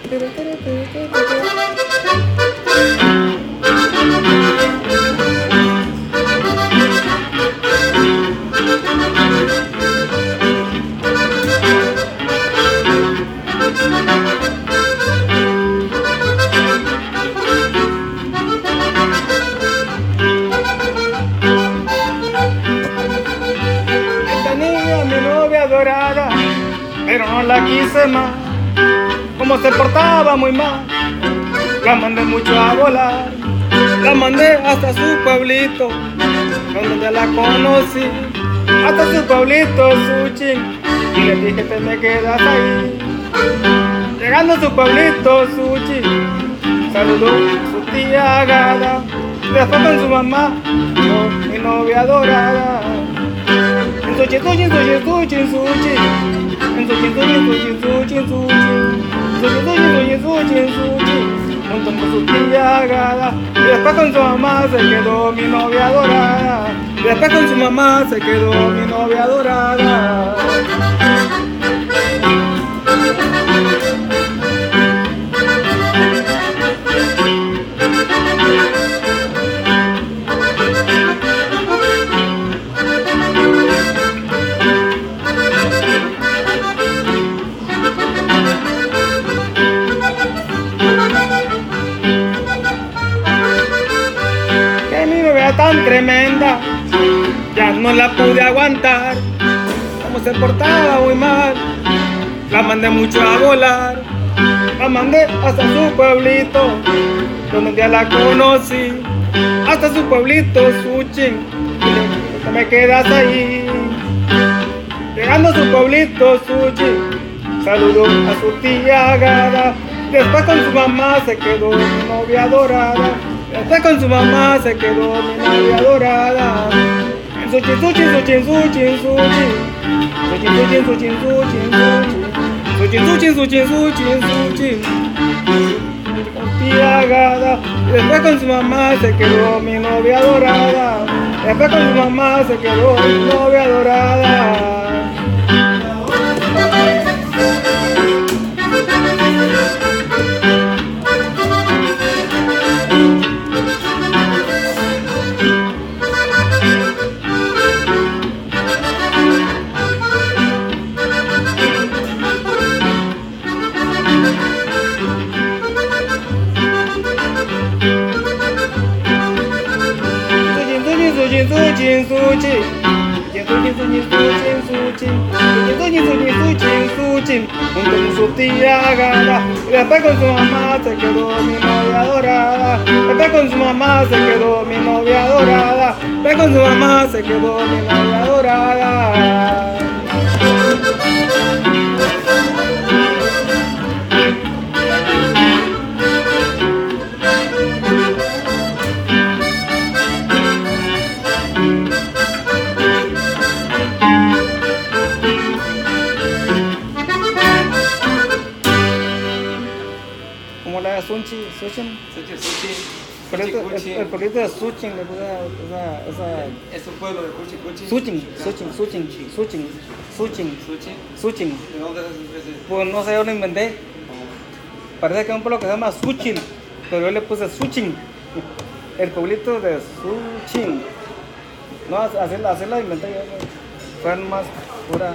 Tenía mi novia dorada, pero no la quise más. Como se portaba muy mal, la mandé mucho a volar. La mandé hasta su pueblito, donde ya la conocí. Hasta su pueblito, Suchín, y le dije te me quedas ahí. Llegando a su pueblito, Suchín, saludó su tía Agada. Después con su mamá, mi novia dorada. En Suchín, Suchín, Suchín, Suchín, Suchín. En Suchín, Suchín, Suchín, Suchín, Suchín. Suchín, Suchín, Suchín, Suchín, Suchín. Junto con su tía Agada. Y después con su mamá se quedó mi novia dorada. Después con su mamá se quedó mi novia dorada. Tan tremenda, ya no la pude aguantar. Como se portaba muy mal, la mandé mucho a volar. La mandé hasta su pueblito, donde ya la conocí. Hasta su pueblito, Suchín, y me quedas ahí. Llegando a su pueblito, Suchín, saludó a su tía Agada. Después con su mamá se quedó mi novia dorada. Después con su mamá se quedó mi novia dorada. En Suchín, Suchín, Suchín, Suchín, Suchín. Suchín, Suchín, Suchín, Suchín, Suchín. Suchín, Suchín, Suchín, Suchín, Suchín. Con tía Agada. Después con su mamá se quedó mi novia dorada. Después con su mamá se quedó mi novia dorada. Suchín, Suchín, Suchín. Suchín, Suchín, Suchín, Suchín. Suchín, Suchín, Suchín, Suchín. Junto con su tía Agada. Y después con su mamá se quedó mi novia dorada. Después con su mamá se quedó mi novia dorada. Después con su mamá se quedó mi novia dorada. Como la de Suchín. El pueblito de Suchín le puse esa. Es un pueblo de Cuchi Cuchi. Suchín. ¿De dónde es ese? Pues no sé, yo lo inventé. Parece que es un pueblo que se llama Suchín, pero yo le puse Suchín. El pueblito de Suchín. No, así la inventé yo. Fue más pura.